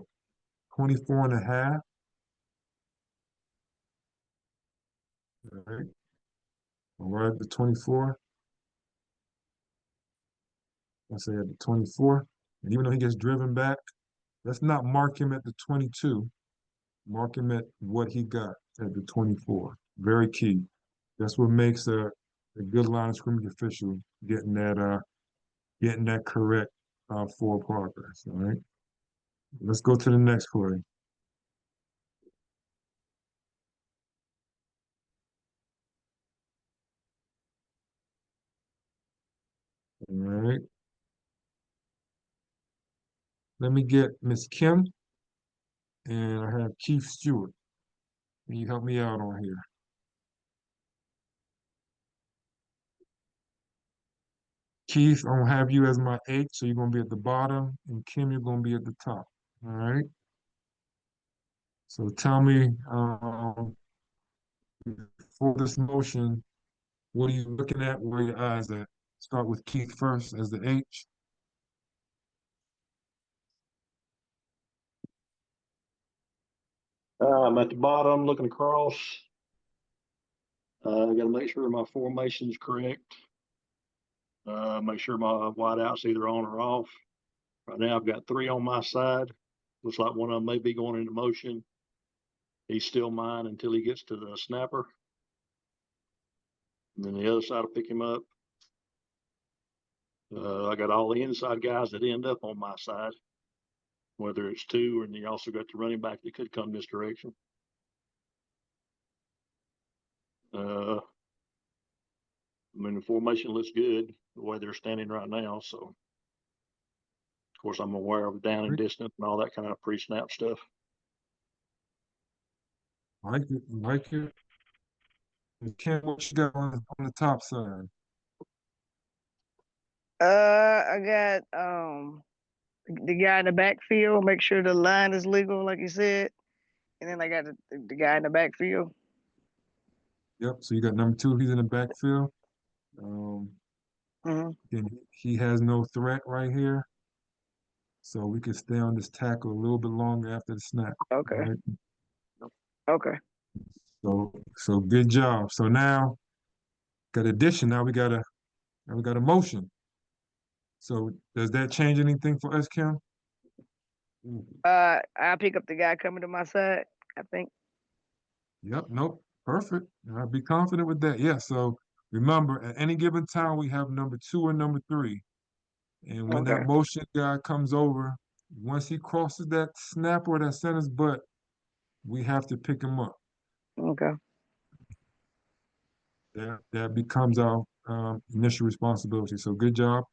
[SPEAKER 1] 24 and a half. All right. All right, the 24. I say at the 24. And even though he gets driven back, let's not mark him at the 22. Mark him at what he got at the 24. Very key. That's what makes a good line of scrimmage official getting that correct for progress. All right. Let's go to the next play. All right. Let me get Miss Kim, and I have Keith Stewart. Can you help me out on here? Keith, I'm gonna have you as my 8, so you're gonna be at the bottom, and Kim, you're gonna be at the top. All right. So tell me, for this motion, what are you looking at? Where are your eyes at? Start with Keith first as the H.
[SPEAKER 6] I'm at the bottom looking across. I gotta make sure my formation's correct. Make sure my wideout's either on or off. Right now I've got 3 on my side. Looks like one of them may be going into motion. He's still mine until he gets to the snapper. And then the other side will pick him up. I got all the inside guys that end up on my side, whether it's two, and you also got the running back that could come this direction. I mean, the formation looks good the way they're standing right now. So, of course, I'm aware of down and distance and all that kind of pre-snap stuff.
[SPEAKER 1] Like it, like it. Ken, what you got on the top side?
[SPEAKER 7] I got the guy in the backfield. Make sure the line is legal, like you said, and then I got the guy in the backfield.
[SPEAKER 1] Yep. So you got number 2. He's in the backfield.
[SPEAKER 7] Mhm.
[SPEAKER 1] Again, he has no threat right here, so we can stay on this tackle a little bit longer after the snap.
[SPEAKER 7] Okay.
[SPEAKER 1] Right?
[SPEAKER 7] Okay.
[SPEAKER 1] So good job. So now got addition. Now we got a motion. So does that change anything for us, Kim?
[SPEAKER 7] I'll pick up the guy coming to my side, I think.
[SPEAKER 1] Yep. Nope. Perfect. I'll be confident with that. Yeah. So remember, at any given time, we have number 2 and number 3. And when
[SPEAKER 7] Okay.
[SPEAKER 1] that motion guy comes over, once he crosses that snap or that center's butt, we have to pick him up.
[SPEAKER 7] Okay.
[SPEAKER 1] That becomes our initial responsibility. So good job.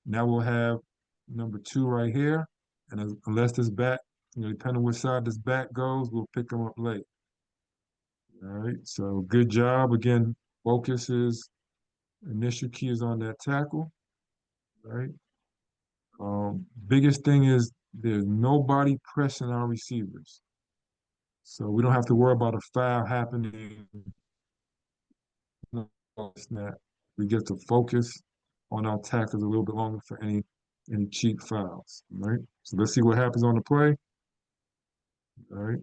[SPEAKER 1] Now we'll have number 2 right here. And unless this back, depending on which side this back goes, we'll pick him up late. All right. So good job. Again, focus is initial key is on that tackle. Right. Biggest thing is there's nobody pressing our receivers. So we don't have to worry about a foul happening. Snap. We get to focus on our tackles a little bit longer for any cheap fouls. Right. So let's see what happens on the play. All right.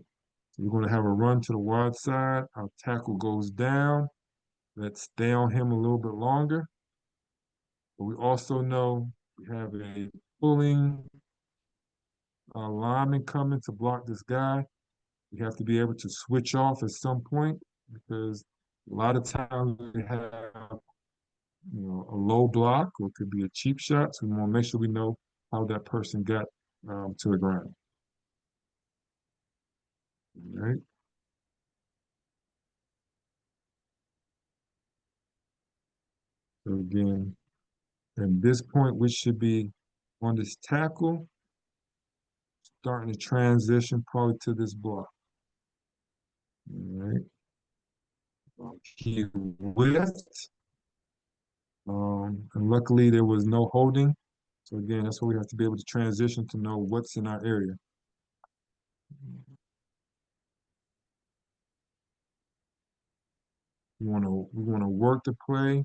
[SPEAKER 1] So we're going to have a run to the wide side. Our tackle goes down. Let's stay on him a little bit longer. But we also know we have a pulling lineman coming to block this guy. We have to be able to switch off at some point because a lot of times we have a low block or it could be a cheap shot. So we want to make sure we know how that person got to the ground. All right. So again, at this point, we should be on this tackle, starting to transition probably to this block. All right. He whiffed. And luckily there was no holding. So again, that's why we have to be able to transition to know what's in our area. We want to work the play,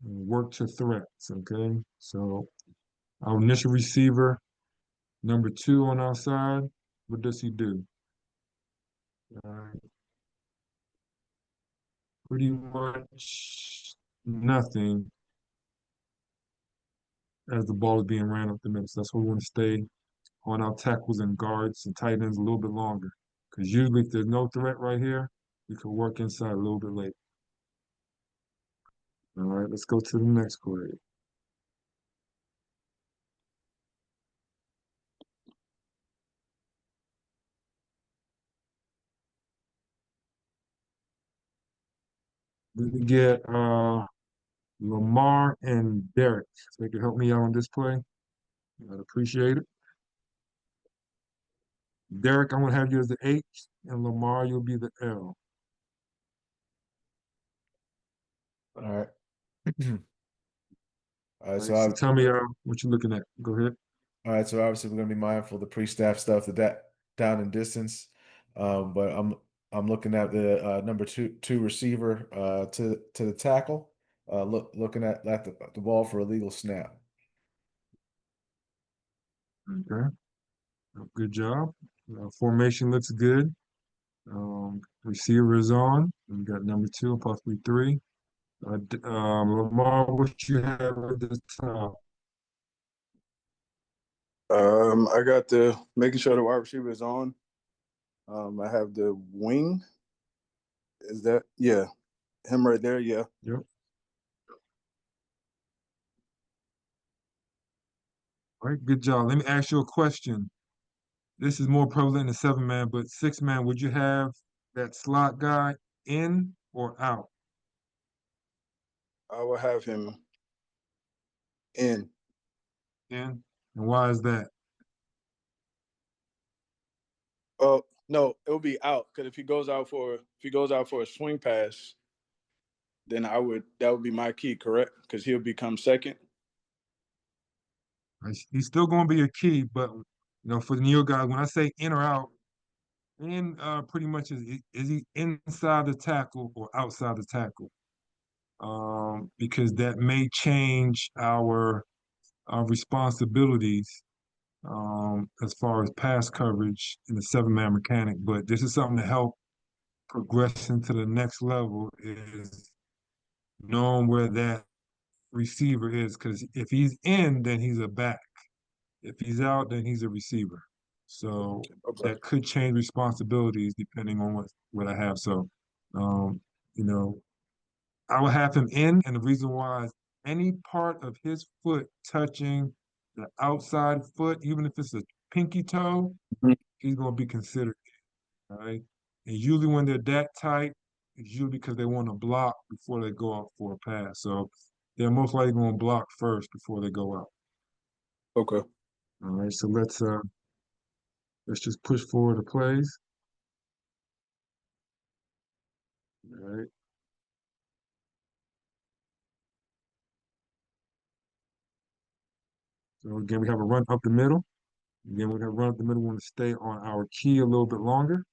[SPEAKER 1] and work to threats. Okay, so our initial receiver, number 2 on our side, what does he do? Pretty much nothing as the ball is being ran up the middle. So that's why we want to stay on our tackles and guards and tight ends a little bit longer. Because usually if there's no threat right here, we can work inside a little bit later. All right, let's go to the next play. We get Lamar and Derek. So they can help me out on this play. I'd appreciate it. Derek, I'm gonna have you as the H, and Lamar, you'll be the L.
[SPEAKER 3] All right. All right,
[SPEAKER 1] So tell me what you're looking at. Go ahead.
[SPEAKER 3] all right, so obviously we're gonna be mindful of the pre-snap stuff, the down and distance. But I'm looking at the number two receiver to the tackle. Looking at the ball for a legal snap.
[SPEAKER 1] Okay. Good job. Formation looks good. Receiver is on. We got number 2, possibly 3. Lamar, what you have at this time?
[SPEAKER 8] I got the making sure the wide receiver is on. I have the wing Is that, yeah, him right there? Yeah.
[SPEAKER 1] Yep. All right, good job. Let me ask you a question. This is more prevalent in the 7-man, but 6-man, would you have that slot guy in or out?
[SPEAKER 8] I will have him in.
[SPEAKER 1] In? And why is that?
[SPEAKER 8] Oh no, it'll be out because if he goes out for a swing pass, then that would be my key, correct? Because he'll become second.
[SPEAKER 1] He's still going to be a key, but for the New York guys, when I say in or out, in pretty much is he inside the tackle or outside the tackle? Because that may change our responsibilities as far as pass coverage in the 7-man mechanic. But this is something to help progress into the next level is knowing where that receiver is. Because if he's in, then he's a back. If he's out, then he's a receiver. So
[SPEAKER 8] Okay.
[SPEAKER 1] that could change responsibilities depending on what I have. So, um, you know, I would have him in, and the reason why is any part of his foot touching the outside foot, even if it's a pinky toe,
[SPEAKER 8] Mhm.
[SPEAKER 1] he's going to be considered, all right? And usually when they're that tight, it's usually because they want to block before they go out for a pass. So they're most likely going to block first before they go out.
[SPEAKER 8] Okay.
[SPEAKER 1] All right, so let's just push forward the plays. All right. So again, we have a run up the middle. Again, we're going to run up the middle. We want to stay on our key a little bit longer,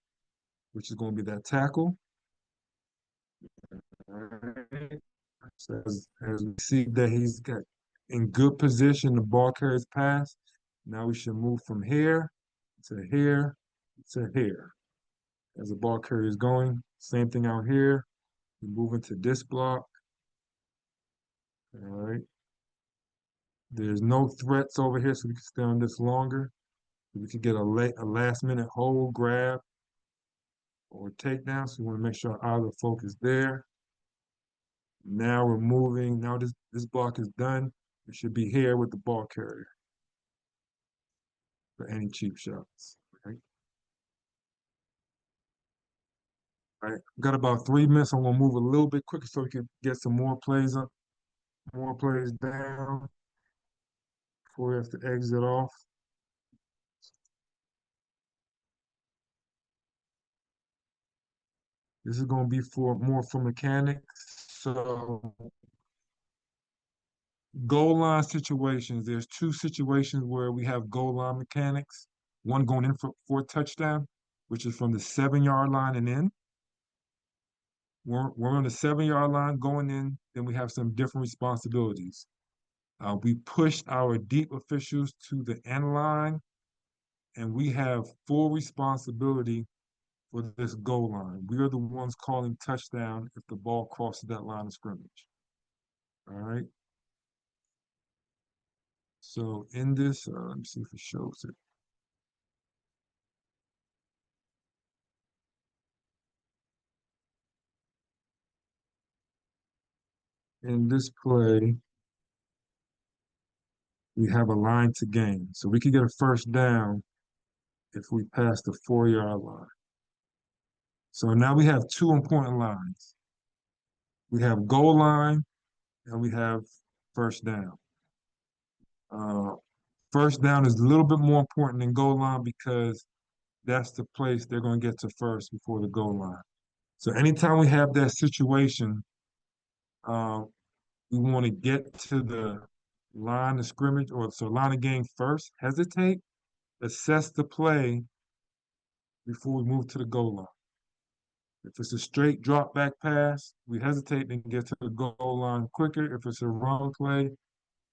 [SPEAKER 1] which is going to be that tackle. All right. So as we see that he's got in good position, the ball carries pass. Now we should move from here to here to here. As the ball carrier is going, same thing out here. We move into this block. All right. There's no threats over here, so we can stay on this longer. We could get a last minute hold, grab, or takedown. So we want to make sure our other focus there. Now we're moving. Now this block is done. It should be here with the ball carrier for any cheap shots. Right. All right. Got about 3 minutes. I'm gonna move a little bit quicker so we can get some more plays up, more plays down before we have to exit off. This is gonna be more for mechanics. So goal line situations. There's 2 situations where we have goal line mechanics. One going in for a touchdown, which is from the 7-yard line and in. We're on the 7-yard line going in, then we have some different responsibilities. We pushed our deep officials to the end line, and we have full responsibility for this goal line. We are the ones calling touchdown if the ball crosses that line of scrimmage. All right. So in this, let me see if it shows it. In this play, we have a line to gain. So we could get a first down if we pass the 4-yard line. So now we have 2 important lines. We have goal line and we have first down. Uh, first down is a little bit more important than goal line because that's the place they're going to get to first before the goal line. So anytime we have that situation, we want to get to the line of scrimmage or so line of game first, hesitate, assess the play before we move to the goal line. If it's a straight drop back pass, we hesitate and get to the goal line quicker. If it's a run play,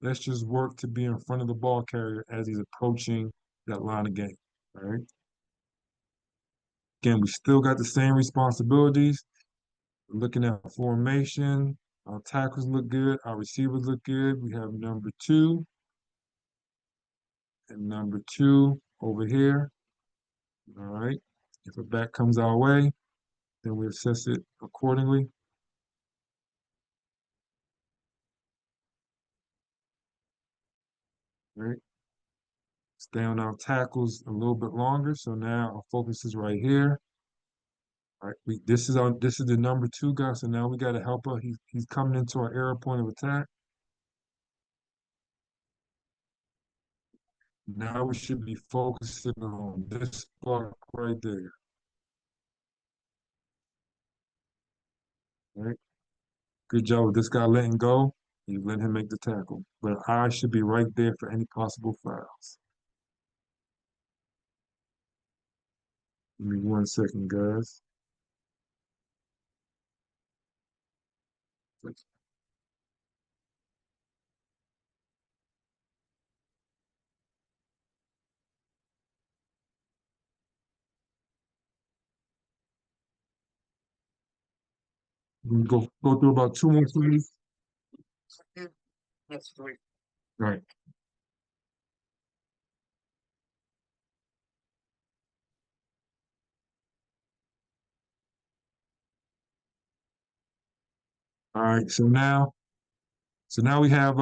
[SPEAKER 1] let's just work to be in front of the ball carrier as he's approaching that line of game. All right. Again, we still got the same responsibilities. We're looking at formation. Our tackles look good. Our receivers look good. We have number 2 and number 2 over here. All right. If a back comes our way, then we assess it accordingly. Right. Stay on our tackles a little bit longer. So now our focus is right here. All right, this is the number 2 guy. So now we got to help her. He's coming into our area point of attack. Now we should be focusing on this part right there. All right. Good job with this guy letting go. You let him make the tackle. But I should be right there for any possible fouls. Give me 1 second, guys. We can go through about 2 more plays.
[SPEAKER 6] That's 3.
[SPEAKER 1] Right. All right. So now we have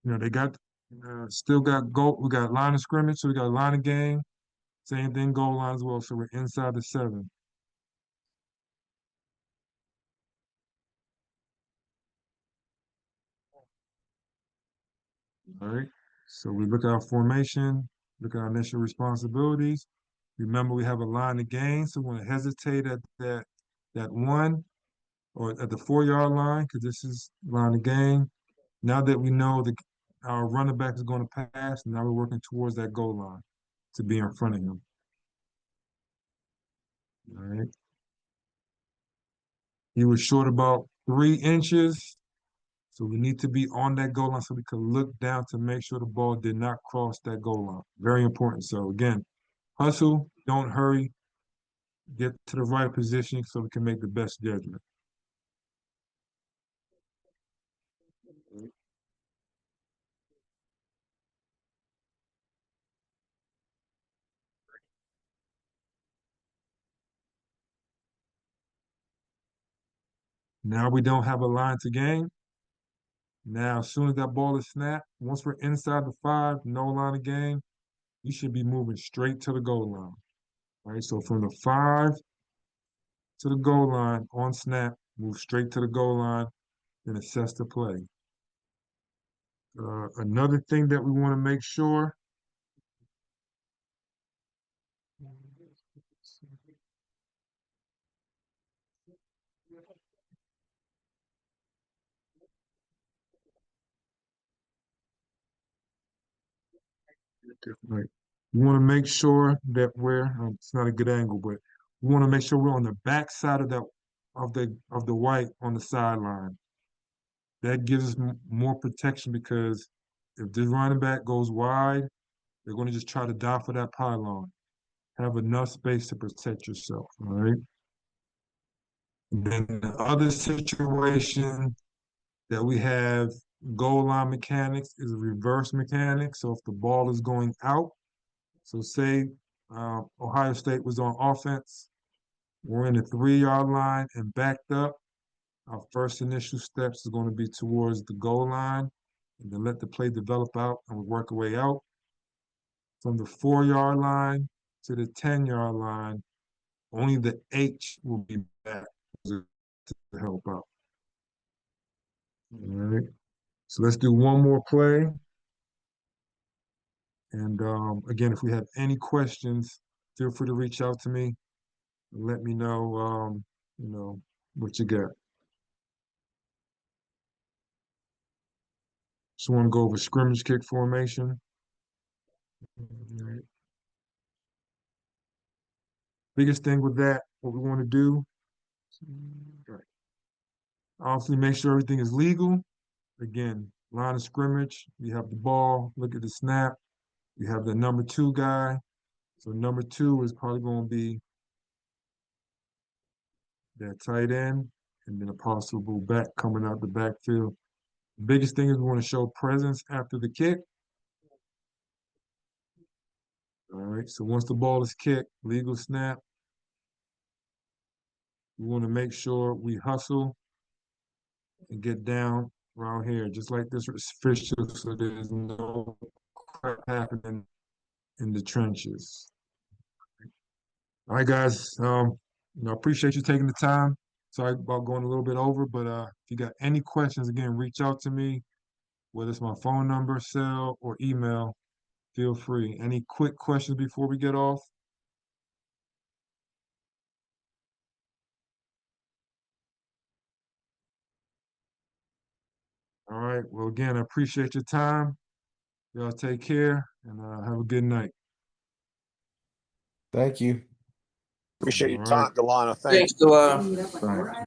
[SPEAKER 1] they got still got goal. We got line of scrimmage. So we got line of game. Same thing, goal line as well. So we're inside the 7. All right. So we look at our formation, look at our initial responsibilities. Remember, we have a line of gain, so we're going to hesitate at that 1 or at the 4-yard line because this is line of gain. Now that we know that our running back is going to pass, now we're working towards that goal line to be in front of him. All right. He was short about 3 inches. So we need to be on that goal line so we can look down to make sure the ball did not cross that goal line. Very important. So again, hustle, don't hurry, get to the right position so we can make the best judgment. Now we don't have a line to gain. Now, as soon as that ball is snapped, once we're inside the 5, no line of gain, you should be moving straight to the goal line. All right, so from the 5 to the goal line on snap, move straight to the goal line, and assess the play. Another thing that we want to make sure right. We want to make sure that it's not a good angle, but we want to make sure we're on the back side of the white on the sideline. That gives us more protection because if the running back goes wide, they're going to just try to dive for that pylon. Have enough space to protect yourself, all right? And then the other situation that we have goal line mechanics is reverse mechanics. So if the ball is going out, so say Ohio State was on offense, we're in the 3-yard line and backed up. Our first initial steps is going to be towards the goal line and then let the play develop out and we work our way out. From the 4-yard line to the 10-yard line, only the H will be back to help out. All right. So let's do one more play. And again, if we have any questions, feel free to reach out to me and let me know, what you got. Just want to go over scrimmage kick formation. All right. Biggest thing with that, what we want to do, right. Obviously make sure everything is legal. Again, line of scrimmage, you have the ball, look at the snap, you have the number 2 guy. So number 2 is probably going to be that tight end, and then a possible back coming out the backfield. The biggest thing is we want to show presence after the kick. All right, so once the ball is kicked, legal snap, We want to make sure we hustle and get down around here, just like this official, so there's no crap happening in the trenches. All right, guys. I appreciate you taking the time. Sorry about going a little bit over, but if you got any questions, again, reach out to me, whether it's my phone number, cell, or email. Feel free. Any quick questions before we get off? All right. Well, again, I appreciate your time. Y'all take care and have a good night.
[SPEAKER 3] Thank you.
[SPEAKER 9] Appreciate your
[SPEAKER 1] All
[SPEAKER 9] time,
[SPEAKER 1] right.
[SPEAKER 9] Delano. Thank you.
[SPEAKER 10] Thanks, Delano.
[SPEAKER 1] Thanks.